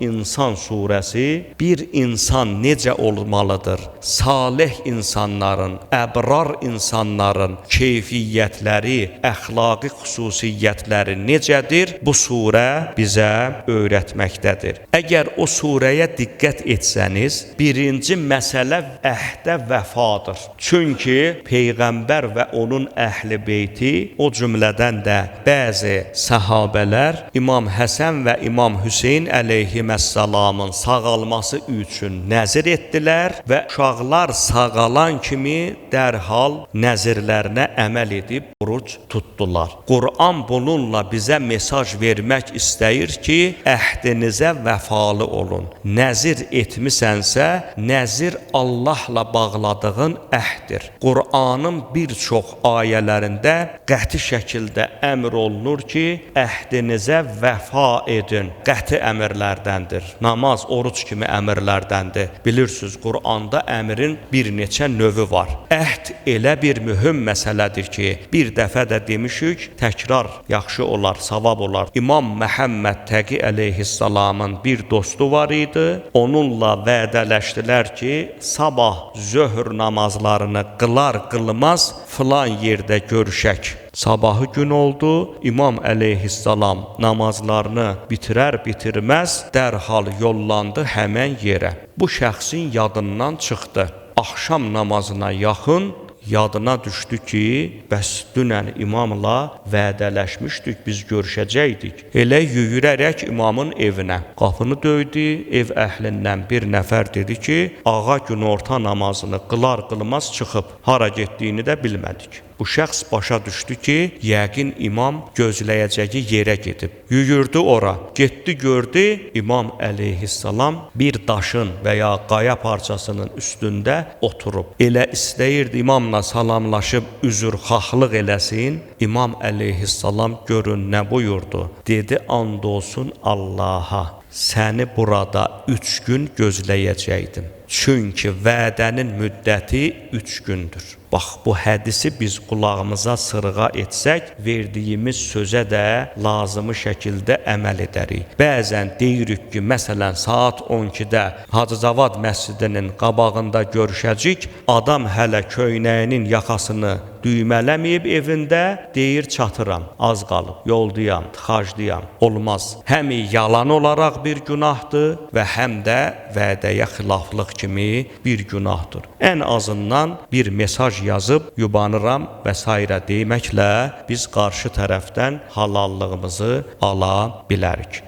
İnsan surəsi bir insan necə olmalıdır? Salih insanların, əbrar insanların keyfiyyətləri, əxlaqi xüsusiyyətləri necədir? Bu surə bizə öyrətməkdədir. Əgər o surəyə diqqət etsəniz, birinci məsələ əhdə vəfadır. Çünki Peyğəmbər və onun əhl-i beyti, o cümlədən də bəzi səhabələr İmam Həsən və İmam Hüseyn əleyhiməssalamın sağalması üçün nəzir etdilər və uşaqlar sağalan kimi dərhal nəzirlərinə əməl edib oruc tutdular. Quran bununla bizə mesaj vermək istəyir ki, əhdinizə vəfalı olun. Nəzir etmisənsə, nəzir Allahla bağladığın əhddir. Quranın bir çox ayələrində qəti şəkildə əmr olunur ki, əhdinizə vəfa edin. Qəti əmrlərdəndir. Namaz, oruc kimi əmrlərdəndir. Bilirsiniz, Quranda əmrin bir neçə növü var. Əhd elə bir mühüm məsələdir ki, bir dəfə də demişik, təkrar yaxşı olar, savab olar. İmam Məhəmməd Təqi əleyhissalamın bir dostu var idi. Onunla vədələşdilər ki, sabah zöhr namazlarını qılar-qılmaz filan yerdə görüşək. Sabahı gün oldu, İmam əleyhissalam namazlarını bitirər-bitirməz dərhal yollandı həmən yerə. Bu şəxsin yadından çıxdı. Axşam namazına yaxın yadına düşdü ki, bəs dünən imamla vədələşmişdik, biz görüşəcəkdik. Elə yüyürərək imamın evinə. Qapını döydü, ev əhlindən bir nəfər dedi ki, ağa günorta namazını qılar-qılmaz çıxıb, hara getdiyini də bilmədik. Bu şəxs başa düşdü ki, yəqin imam gözləyəcəyi yerə gedib. Yüyürdü ora, getdi gördü, İmam əleyhissalam bir daşın və ya qaya parçasının üstündə oturub. Elə istəyirdi imamla salamlaşıb üzrxahlıq eləsin. İmam əleyhissalam görün nə buyurdu? Dedi, and olsun Allaha, səni burada 3 gün gözləyəcəkdim. Çünki vədənin müddəti 3 gündür. Bax, bu hədisi biz qulağımıza sırğa etsək, verdiyimiz sözə də lazımı şəkildə əməl edərik. Bəzən deyirik ki, məsələn, saat 12-də Hacı Cavad məscidinin qabağında görüşəcək, adam hələ köynəyinin yaxasını düymələməyib evində, deyir çatıram, az qalıb, yoldayam, tıxacdayam. Olmaz. Həm yalan olaraq bir günahdır və həm də vədəyə xilaflıq kimi bir günahdır. Ən azından bir mesaj yazıb yubanıram və s. deməklə biz qarşı tərəfdən halallığımızı ala bilərik.